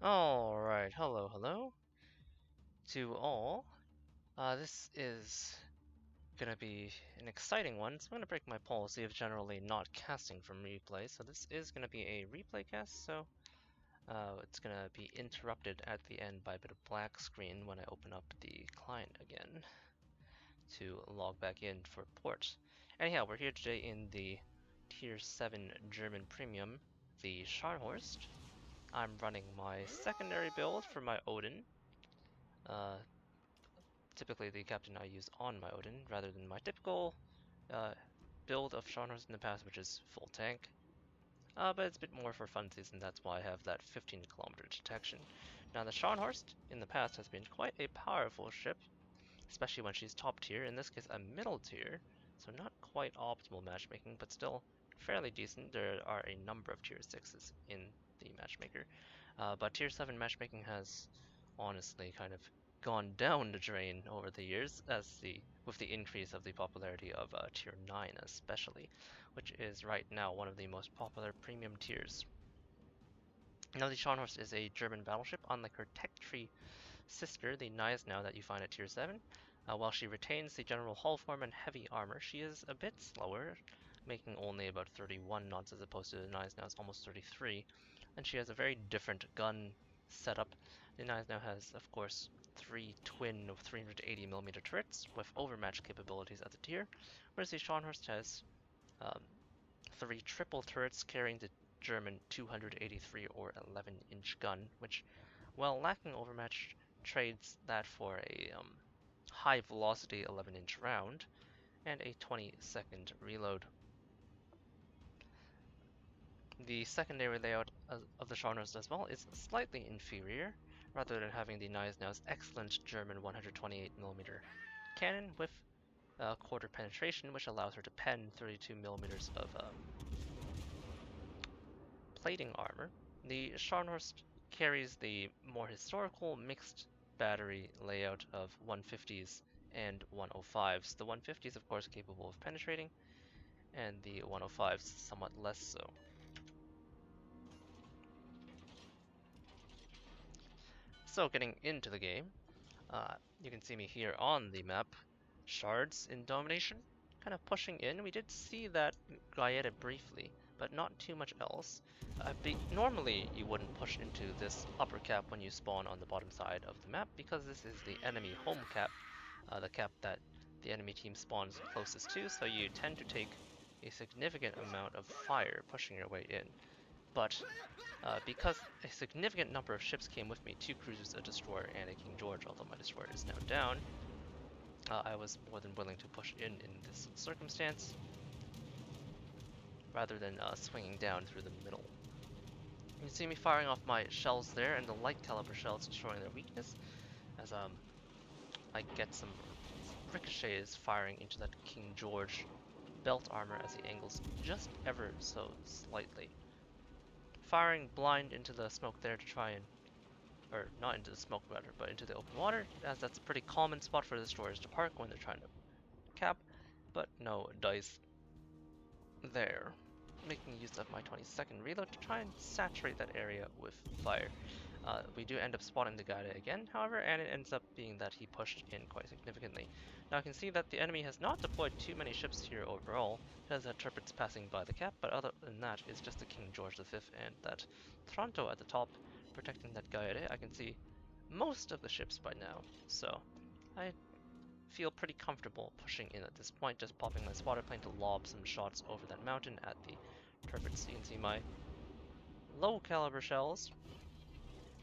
Alright, hello to all. This is gonna be an exciting one, so I'm gonna break my policy of generally not casting from replay. So this is gonna be a replay cast, so it's gonna be interrupted at the end by a bit of black screen when I open up the client again to log back in for port. Anyhow, we're here today in the Tier 7 German Premium, the Scharnhorst. I'm running my secondary build for my Odin. Typically the captain I use on my Odin, rather than my typical build of Scharnhorst in the past, which is full tank. But it's a bit more for funsies, and that's why I have that 15-kilometer detection. Now the Scharnhorst in the past has been quite a powerful ship, especially when she's top tier, in this case a middle tier, so not quite optimal matchmaking, but still fairly decent. There are a number of tier 6s in the matchmaker, but tier 7 matchmaking has honestly kind of gone down the drain over the years with the increase of the popularity of tier 9 especially, which is right now one of the most popular premium tiers. Now the Scharnhorst is a German battleship, unlike her tech tree sister, the Gneisenau that you find at tier 7. While she retains the general hull form and heavy armor, she is a bit slower, making only about 31 knots as opposed to the Gneisenau's almost 33, and she has a very different gun setup. The Gneisenau has, of course, 3 twin 380mm turrets with overmatch capabilities at the tier, whereas the Scharnhorst has 3 triple turrets carrying the German 283 or 11-inch gun, which, while lacking overmatch, trades that for a high velocity 11-inch round and a 20-second reload. The secondary layout of the Scharnhorst as well is slightly inferior, rather than having the Gneisenau's excellent German 128mm cannon with quarter penetration, which allows her to pen 32mm of plating armor. The Scharnhorst carries the more historical mixed battery layout of 150s and 105s. The 150s, of course, capable of penetrating, and the 105s somewhat less so. So getting into the game, you can see me here on the map, Shards in Domination, kind of pushing in. We did see that Gaeta briefly, but not too much else. Normally you wouldn't push into this upper cap when you spawn on the bottom side of the map, because this is the enemy home cap, the cap that the enemy team spawns closest to, so you tend to take a significant amount of fire pushing your way in. But because a significant number of ships came with me, 2 cruisers, a destroyer, and a King George, although my destroyer is now down, I was more than willing to push in this circumstance, rather than swinging down through the middle. You can see me firing off my shells there, and the light caliber shells showing their weakness, as I get some ricochets firing into that King George belt armor as he angles just ever so slightly. Firing blind into the smoke there to try and, or not into the smoke rather, but into the open water, as that's a pretty common spot for the destroyers to park when they're trying to cap, but no dice there. Making use of my 20-second reload to try and saturate that area with fire. We do end up spotting the Gaeta again, however, and it ends up being that he pushed in quite significantly. Now I can see that the enemy has not deployed too many ships here overall. It has turrets passing by the cap, but other than that, it's just the King George V and that Tronto at the top protecting that Gaeta. I can see most of the ships by now, so I feel pretty comfortable pushing in at this point, just popping my spotter plane to lob some shots over that mountain at the turrets. You can see my low caliber shells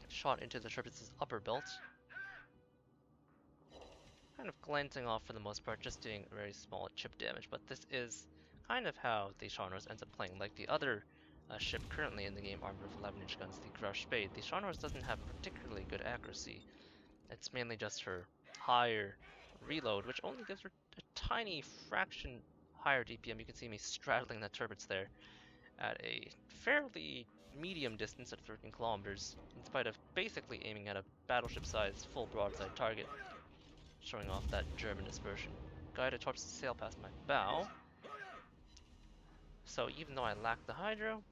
shot into the turrets' upper belt, kind of glancing off for the most part, just doing very small chip damage, but this is kind of how the Scharnhorst ends up playing. Like the other ship currently in the game, armed with 11-inch guns, the Graf Spade, the Scharnhorst doesn't have particularly good accuracy. It's mainly just her higher reload, which only gives her a tiny fraction higher DPM. You can see me straddling the turrets there at a fairly medium distance at 13 kilometers, in spite of basically aiming at a battleship-sized full broadside target, showing off that German dispersion. Guided torps sail past my bow, so even though I lack the hydro,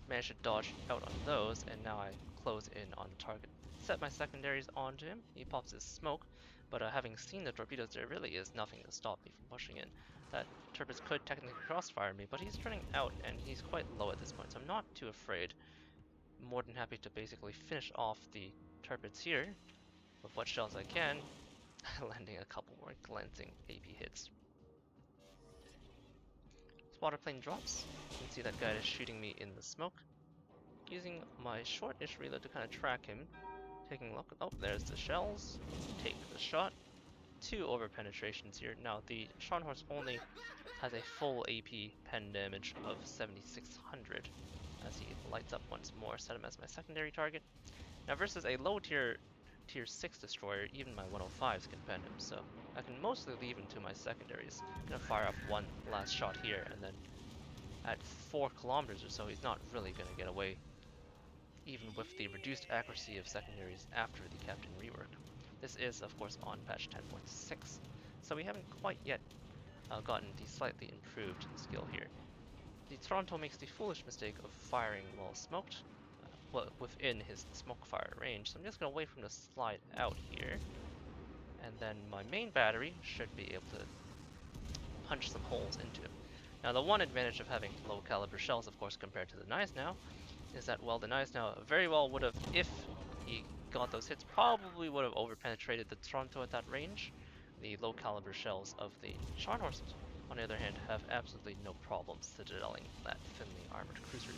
managed to dodge out on those, and now I close in on the target. Set my secondaries onto him. He pops his smoke, but having seen the torpedoes, there really is nothing to stop me from pushing in. That Turpus could technically crossfire me, but he's turning out and he's quite low at this point, so I'm not too afraid. More than happy to basically finish off the Turpits here with what shells I can, landing a couple more glancing AP hits. Spotter plane drops. You can see that guy is shooting me in the smoke. Using my short-ish reload to kind of track him. Taking a look. Oh, there's the shells. Take the shot. 2 over penetrations here. Now, the Scharnhorst only has a full AP pen damage of 7600 as he lights up once more. Set him as my secondary target. Now, versus a low tier 6 destroyer, even my 105s can pen him, so I can mostly leave him to my secondaries. I'm gonna fire up one last shot here, and then at 4 kilometers or so, he's not really gonna get away, even with the reduced accuracy of secondaries after the captain rework. This is, of course, on patch 10.6, so we haven't quite yet gotten the slightly improved skill here. The Toronto makes the foolish mistake of firing while smoked, within his smoke fire range, so I'm just going to wait for him to slide out here, and then my main battery should be able to punch some holes into him. Now, the one advantage of having low caliber shells, of course, compared to the Knives now, is that, well, the Knives now very well would have, if he got those hits, probably would have over-penetrated the Toronto at that range. The low caliber shells of the Scharnhorst, on the other hand, have absolutely no problems citadeling that thinly armored cruiser,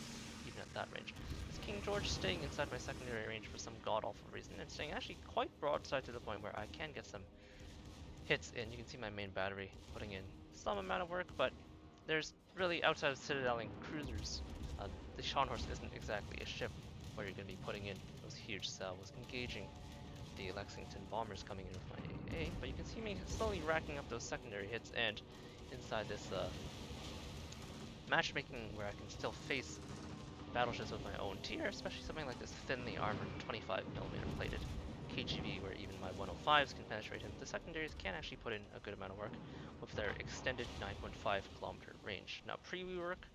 even at that range. It's King George staying inside my secondary range for some god-awful reason, and staying actually quite broadside to the point where I can get some hits in. You can see my main battery putting in some amount of work, but there's really, outside of citadeling cruisers, the Scharnhorst isn't exactly a ship where you're going to be putting in those huge salvos, engaging the Lexington bombers coming in with my AA, but you can see me slowly racking up those secondary hits, and inside this matchmaking where I can still face battleships with my own tier, especially something like this thinly armored 25mm plated KGB where even my 105s can penetrate him, the secondaries can actually put in a good amount of work with their extended 9.5 kilometer range. Now, pre-rework,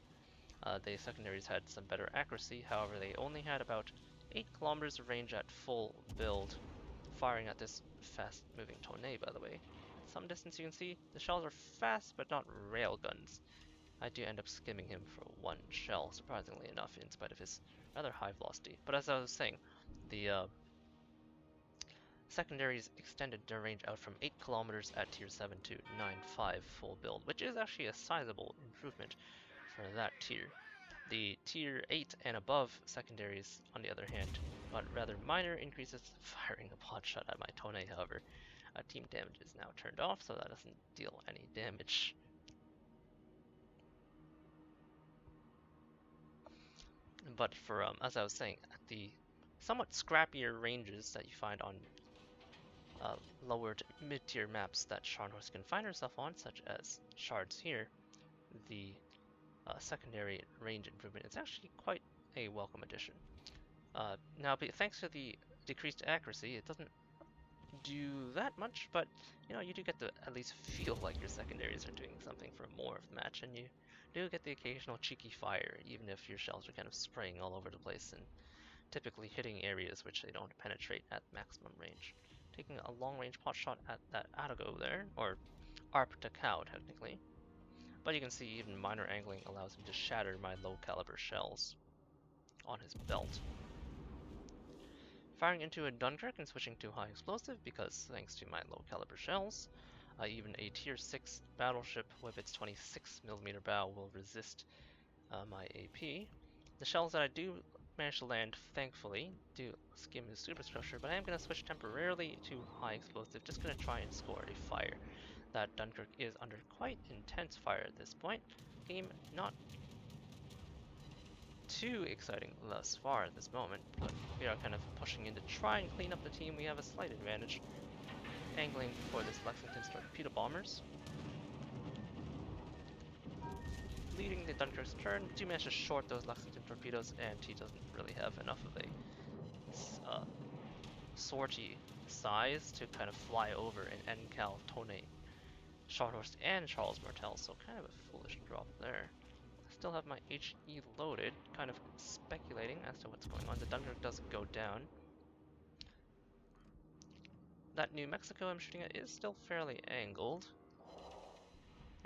the secondaries had some better accuracy, however they only had about 8 kilometers of range at full build, firing at this fast moving Tonne, by the way. At some distance you can see the shells are fast but not railguns. I do end up skimming him for 1 shell, surprisingly enough, in spite of his rather high velocity. But as I was saying, the secondaries extended their range out from 8 kilometers at tier 7 to 9.5 full build, which is actually a sizable improvement for that tier. The tier 8 and above secondaries, on the other hand, got rather minor increases, firing a pot shot at my Tonne, however. Team damage is now turned off, so that doesn't deal any damage. But for, as I was saying, the somewhat scrappier ranges that you find on lower to mid-tier maps that Scharnhorst can find herself on, such as Shards here, the secondary range improvement is actually quite a welcome addition. Now, thanks to the decreased accuracy, it doesn't do that much, but you know, you do get to at least feel like your secondaries are doing something for more of the match, and you do get the occasional cheeky fire, even if your shells are kind of spraying all over the place and typically hitting areas which they don't penetrate at maximum range. Taking a long-range pot shot at that Atago there, or ARP to cow technically, but you can see even minor angling allows him to shatter my low-caliber shells on his belt. Firing into a Dunkirk and switching to high explosive because thanks to my low caliber shells, even a tier 6 battleship with its 26mm bow will resist my AP. The shells that I do manage to land, thankfully, do skim his superstructure, but I am going to switch temporarily to high explosive, just going to try and score a fire. That Dunkirk is under quite intense fire at this point. Game not too exciting thus far at this moment, but we are kind of pushing in to try and clean up the team. We have a slight advantage. Angling for this Lexington's torpedo bombers. Leading the Dunkirk's turn, do manage to short those Lexington torpedoes, and he doesn't really have enough of a sortie size to kind of fly over an NCAL, Tonne, Scharnhorst, and Charles Martel, so kind of a foolish drop there. still have my HE loaded, kind of speculating as to what's going on. The Dunkirk does go down. That New Mexico I'm shooting at is still fairly angled.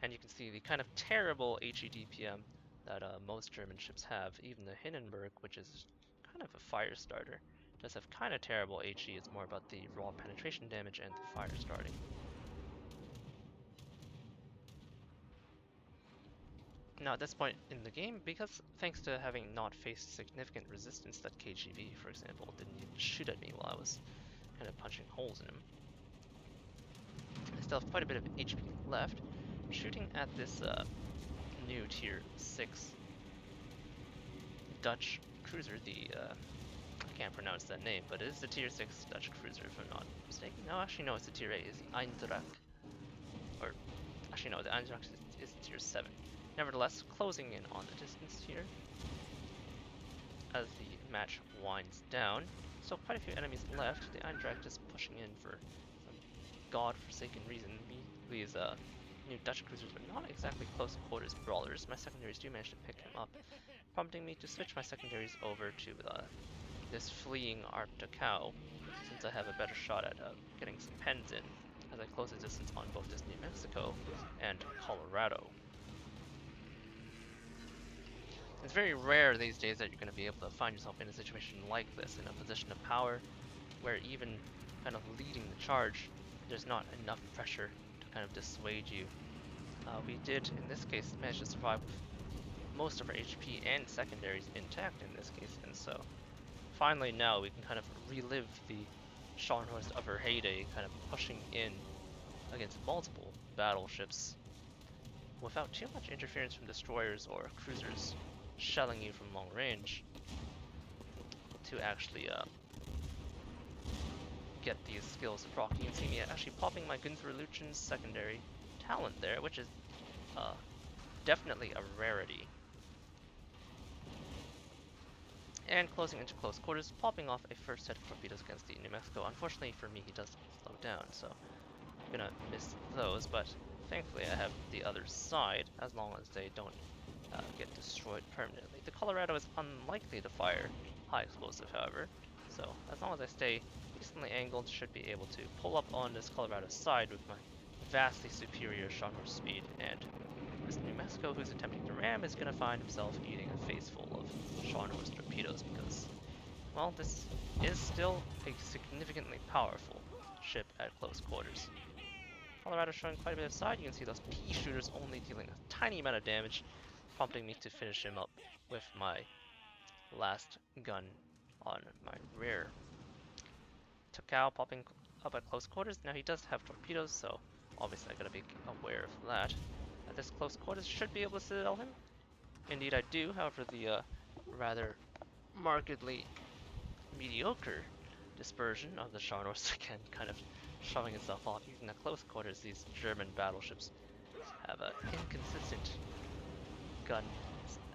And you can see the kind of terrible HE DPM that most German ships have. Even the Hindenburg, which is kind of a fire starter, does have kind of terrible HE. It's more about the raw penetration damage and the fire starting. Now at this point in the game, because thanks to having not faced significant resistance that KGB, for example, didn't even shoot at me while I was kind of punching holes in him, I still have quite a bit of HP left. I'm shooting at this new tier 6 Dutch cruiser, I can't pronounce that name, but it is the tier 6 Dutch cruiser if I'm not mistaken. No, actually no, it's the tier 8, it's the Eindracht. Or, actually no, the Eindracht is tier 7. Nevertheless, closing in on the distance here as the match winds down. So quite a few enemies left. The Eindracht is pushing in for some god-forsaken reason. These new Dutch cruisers are not exactly close quarters brawlers. My secondaries do manage to pick him up, prompting me to switch my secondaries over to this fleeing Arctic cow, since I have a better shot at getting some pens in as I close the distance on both this New Mexico and Colorado. It's very rare these days that you're going to be able to find yourself in a situation like this, in a position of power, where even kind of leading the charge, there's not enough pressure to kind of dissuade you. We did, in this case, manage to survive with most of our HP and secondaries intact in this case, and so finally now we can kind of relive the Scharnhorst of her heyday, kind of pushing in against multiple battleships without too much interference from destroyers or cruisers shelling you from long range to actually get these skills to proc. You can see me actually popping my Gunther Luchen's secondary talent there, which is definitely a rarity. And closing into close quarters, popping off a first set of torpedoes against the New Mexico. Unfortunately for me, he does slow down, so I'm gonna miss those, but thankfully I have the other side, as long as they don't get destroyed permanently. The Colorado is unlikely to fire high explosive, however, so as long as I stay decently angled, should be able to pull up on this Colorado side with my vastly superior Scharnhorst speed, and this New Mexico who's attempting to ram is going to find himself eating a face full of Scharnhorst torpedoes because, well, this is still a significantly powerful ship at close quarters. Colorado showing quite a bit of side. You can see those pea shooters only dealing a tiny amount of damage, prompting me to finish him up with my last gun on my rear. Takao popping up at close quarters. Now he does have torpedoes, so obviously I gotta be aware of that. At this close quarters, should be able to citadel him. Indeed I do, however the rather markedly mediocre dispersion of the Scharnhorst again kind of shoving itself off. Even at close quarters, these German battleships have an inconsistent gun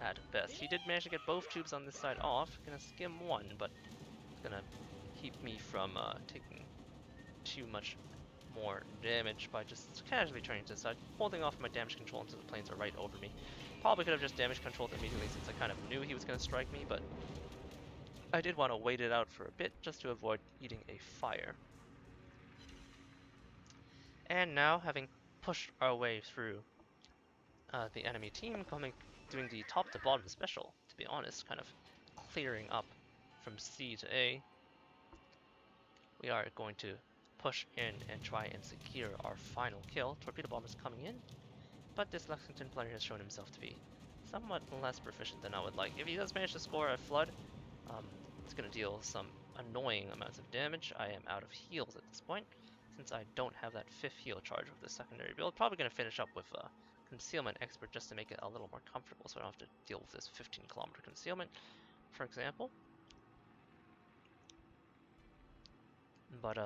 at best. He did manage to get both tubes on this side off. Gonna skim one, but it's gonna keep me from taking too much more damage by just casually turning to the side, holding off my damage control until the planes are right over me. Probably could have just damage controlled immediately since I kind of knew he was going to strike me, but I did want to wait it out for a bit just to avoid eating a fire. And now, having pushed our way through the enemy team, doing the top to bottom special, to be honest, kind of clearing up from C to A, we are going to push in and try and secure our final kill. Torpedo bombers coming in, but this Lexington player has shown himself to be somewhat less proficient than I would like. If he does manage to score a flood, it's going to deal some annoying amounts of damage. I am out of heals at this point, since I don't have that 5th heal charge with the secondary build. Probably going to finish up with Concealment Expert just to make it a little more comfortable so I don't have to deal with this 15-kilometer concealment, for example. But,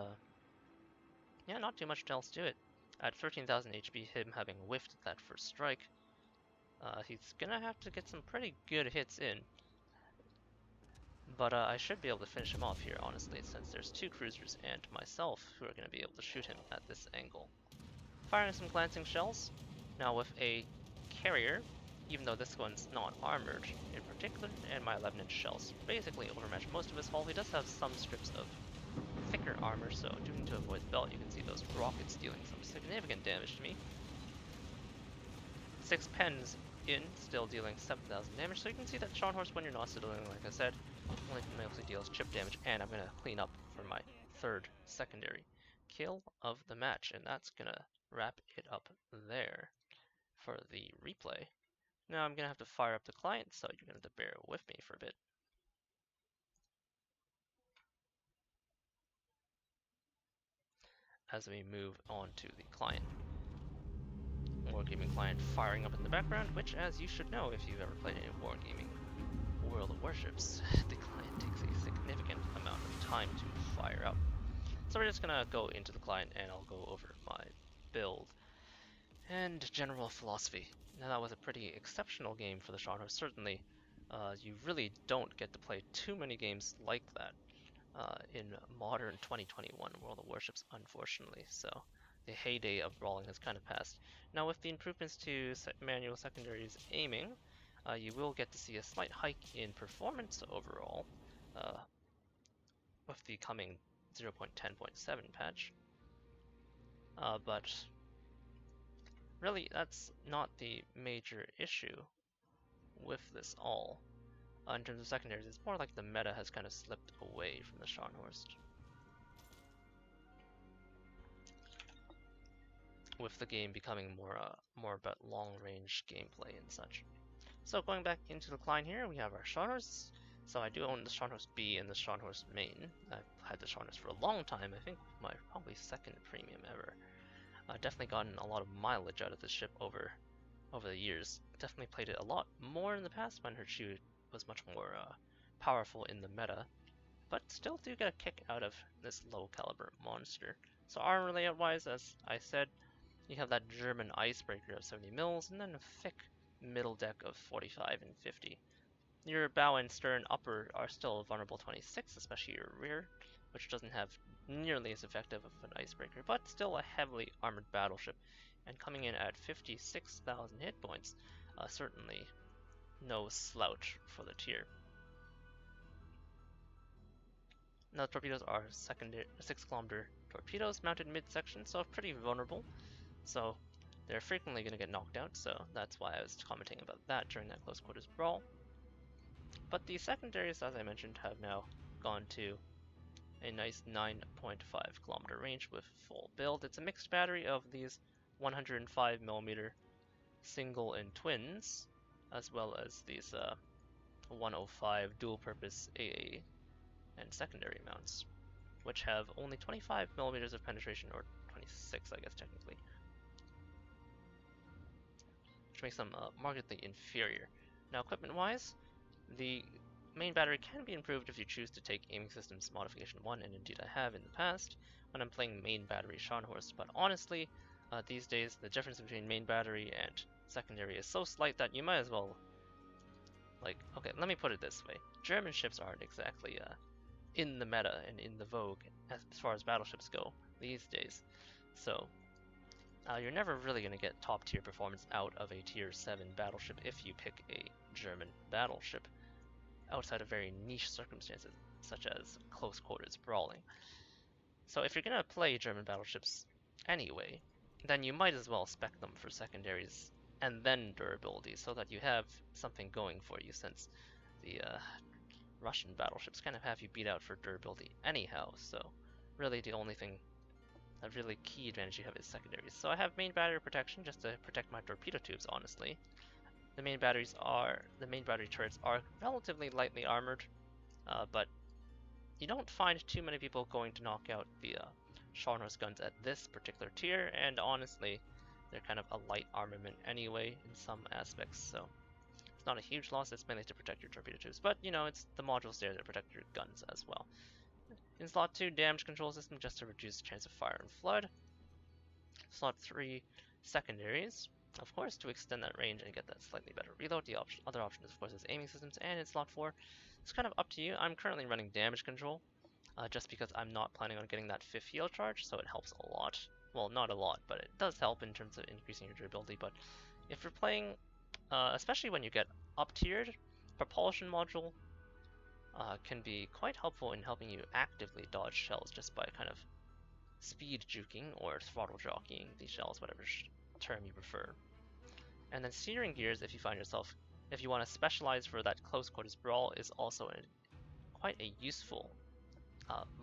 yeah, not too much else to it. At 13,000 HP, him having whiffed that first strike, he's gonna have to get some pretty good hits in. But I should be able to finish him off here, honestly, since there's 2 cruisers and myself who are gonna be able to shoot him at this angle. Firing some glancing shells, now with a carrier even though this one's not armored in particular, and my 11-inch shells basically overmatch most of his hull. He does have some strips of thicker armor, so do need to avoid the belt. You can see those rockets dealing some significant damage to me. 6 pens in, still dealing 7,000 damage, so you can see that Scharnhorst, when you're not settling, like I said, only mostly deals chip damage, and I'm going to clean up for my third secondary kill of the match, and that's going to wrap it up there for the replay. Now I'm going to have to fire up the client, so you're going to have to bear with me for a bit. As we move on to the client. Wargaming client firing up in the background, which, as you should know if you've ever played any Wargaming World of Warships, the client takes a significant amount of time to fire up. So we're just going to go into the client and I'll go over my build and general philosophy. Now that was a pretty exceptional game for the Scharnhorst. Certainly, you really don't get to play too many games like that in modern 2021 World of Warships, unfortunately. So the heyday of Brawling has kind of passed. Now with the improvements to manual secondaries aiming, you will get to see a slight hike in performance overall with the coming 0.10.7 patch. But really, that's not the major issue with this all. In terms of secondaries, it's more like the meta has kind of slipped away from the Scharnhorst, with the game becoming more about long-range gameplay and such. So going back into the client here, we have our Scharnhorst. So I do own the Scharnhorst B and the Scharnhorst main. I've had the Scharnhorst for a long time. I think my probably second premium ever. Definitely gotten a lot of mileage out of this ship over the years. Definitely played it a lot more in the past when her shield was much more powerful in the meta, but still do get a kick out of this low caliber monster. So armor layout wise, as I said, you have that German icebreaker of 70 mils and then a thick middle deck of 45 and 50. Your bow and stern upper are still vulnerable 26, especially your rear, which doesn't have nearly as effective of an icebreaker, but still a heavily armored battleship, and coming in at 56,000 hit points, certainly no slouch for the tier. Now the torpedoes are 6-kilometer torpedoes mounted midsection, so pretty vulnerable. So they're frequently going to get knocked out, so that's why I was commenting about that during that close quarters brawl. But the secondaries, as I mentioned, have now gone to a nice 9.5 kilometer range with full build. It's a mixed battery of these 105mm single and twins, as well as these 105 dual purpose AA and secondary mounts, which have only 25mm of penetration, or 26 I guess technically, which makes them markedly inferior. Now equipment wise, the main battery can be improved if you choose to take aiming systems modification 1, and indeed I have in the past when I'm playing main battery Scharnhorst, but honestly these days the difference between main battery and secondary is so slight that you might as well, like, okay, let me put it this way, German ships aren't exactly in the meta and in the vogue as far as battleships go these days, so you're never really going to get top tier performance out of a tier 7 battleship if you pick a German battleship outside of very niche circumstances such as close quarters brawling. So if you're going to play German battleships anyway, then you might as well spec them for secondaries and then durability so that you have something going for you, since the Russian battleships kind of have you beat out for durability anyhow, so really the only thing, a really key advantage you have is secondaries. So I have main battery protection just to protect my torpedo tubes, honestly. The main battery turrets are relatively lightly armored, but you don't find too many people going to knock out the Scharnhorst guns at this particular tier, and honestly, they're kind of a light armament anyway in some aspects, so it's not a huge loss. It's mainly to protect your torpedo tubes, but you know, it's the modules there that protect your guns as well. In slot 2, damage control system just to reduce the chance of fire and flood. Slot 3, secondaries, of course, to extend that range and get that slightly better reload. The other option, of course, is aiming systems, and in slot 4, it's kind of up to you. I'm currently running damage control, just because I'm not planning on getting that 5th heal charge, so it helps a lot. Well, not a lot, but it does help in terms of increasing your durability. But if you're playing especially when you get up-tiered, propulsion module can be quite helpful in helping you actively dodge shells just by kind of speed juking or throttle jockeying these shells, whatever term you prefer. And then steering gears, if you want to specialize for that close quarters brawl, is also quite a useful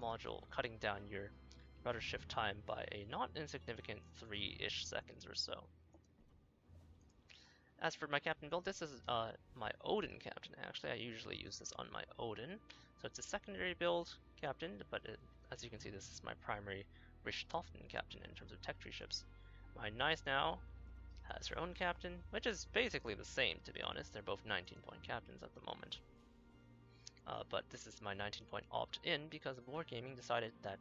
module, cutting down your rudder shift time by a not insignificant 3-ish seconds or so. As for my captain build, this is my Odin captain. Actually, I usually use this on my Odin, so it's a secondary build captain, but as you can see, this is my primary Richthofen captain in terms of tech tree ships. My Nice now has her own captain, which is basically the same, to be honest. They're both 19-point captains at the moment. But this is my 19-point opt-in because Wargaming decided that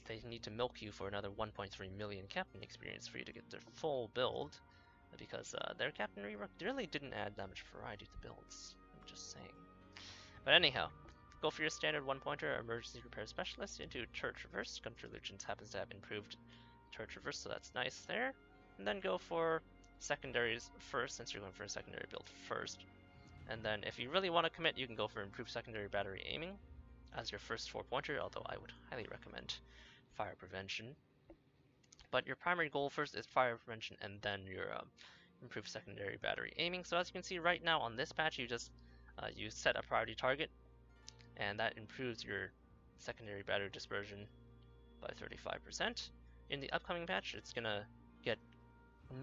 they need to milk you for another 1.3 million captain experience for you to get their full build, because their captain rework really didn't add that much variety to builds. I'm just saying. But anyhow, go for your standard 1-pointer emergency repair specialist into turret traverse. Gunter Lucians happens to have improved turret traverse, so that's nice there. And then go for secondaries first, since you're going for a secondary build first. And then if you really want to commit, you can go for improved secondary battery aiming as your first 4-pointer, although I would highly recommend fire prevention. But your primary goal first is fire prevention, and then your improved secondary battery aiming. So as you can see right now on this patch, you set a priority target, and that improves your secondary battery dispersion by 35%. In the upcoming patch, it's gonna get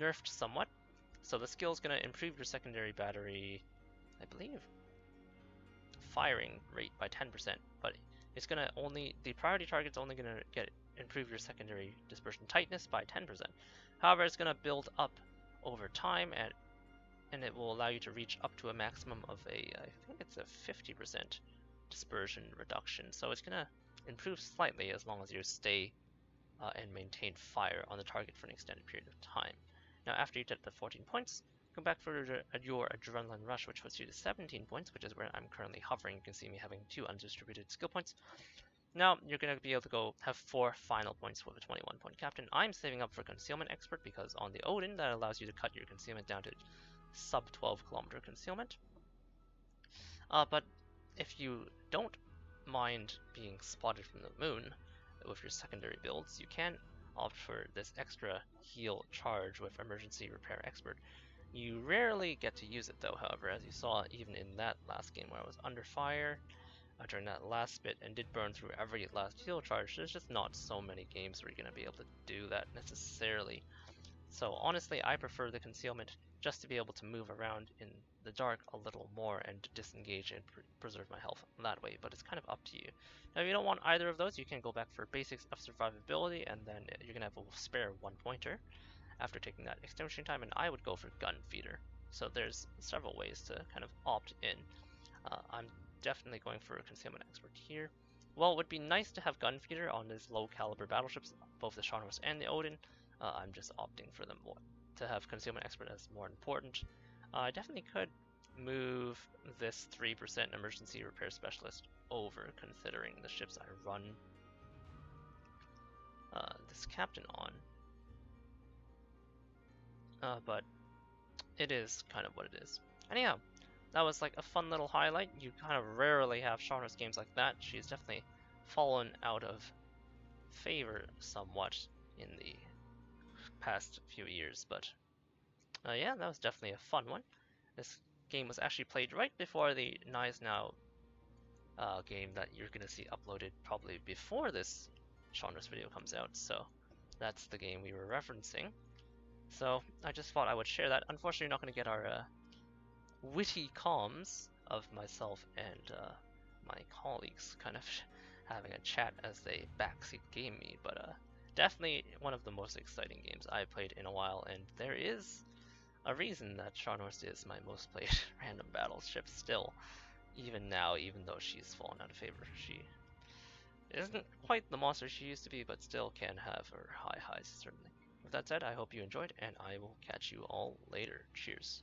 nerfed somewhat, so the skill is gonna improve your secondary battery, I believe, firing rate by 10%, but it's gonna the priority target's only gonna improve your secondary dispersion tightness by 10%. However, it's gonna build up over time, and it will allow you to reach up to a maximum of I think it's a 50% dispersion reduction. So it's gonna improve slightly as long as you stay and maintain fire on the target for an extended period of time. Now, after you get the 14 points, go back for your Adrenaline Rush, which puts you to 17 points, which is where I'm currently hovering. You can see me having 2 undistributed skill points. Now, you're going to be able to go have 4 final points for the 21-point captain. I'm saving up for Concealment Expert because on the Odin, that allows you to cut your concealment down to sub 12 kilometer concealment. But if you don't mind being spotted from the moon with your secondary builds, you can opt for this extra heal charge with Emergency Repair Expert. You rarely get to use it though, however, as you saw even in that last game where I was under fire during that last bit and did burn through every last heal charge. There's just not so many games where you're going to be able to do that necessarily. So honestly, I prefer the concealment just to be able to move around in the dark a little more and disengage and preserve my health that way, but it's kind of up to you. Now, if you don't want either of those, you can go back for basics of survivability, and then you're going to have a spare 1-pointer after taking that extinguishing time, and I would go for gun feeder. So there's several ways to kind of opt in. I'm definitely going for a concealment expert here. While it would be nice to have gun feeder on these low caliber battleships, both the Scharnhorst and the Odin, I'm just opting for them more to have concealment expert as more important. I definitely could move this 3% emergency repair specialist over, considering the ships I run this captain on. But it is kind of what it is. Anyhow, that was like a fun little highlight. You kind of rarely have Scharnhorst games like that. She's definitely fallen out of favor somewhat in the past few years, but yeah, that was definitely a fun one. This game was actually played right before the Nice Now game that you're going to see uploaded probably before this Scharnhorst video comes out, so that's the game we were referencing. So I just thought I would share that. Unfortunately, you're not going to get our witty comms of myself and my colleagues kind of having a chat as they backseat game me, but definitely one of the most exciting games I've played in a while, and there is a reason that Scharnhorst is my most played random battleship still, even now, even though she's fallen out of favor. She isn't quite the monster she used to be, but still can have her high highs, certainly. With that said, I hope you enjoyed, and I will catch you all later. Cheers.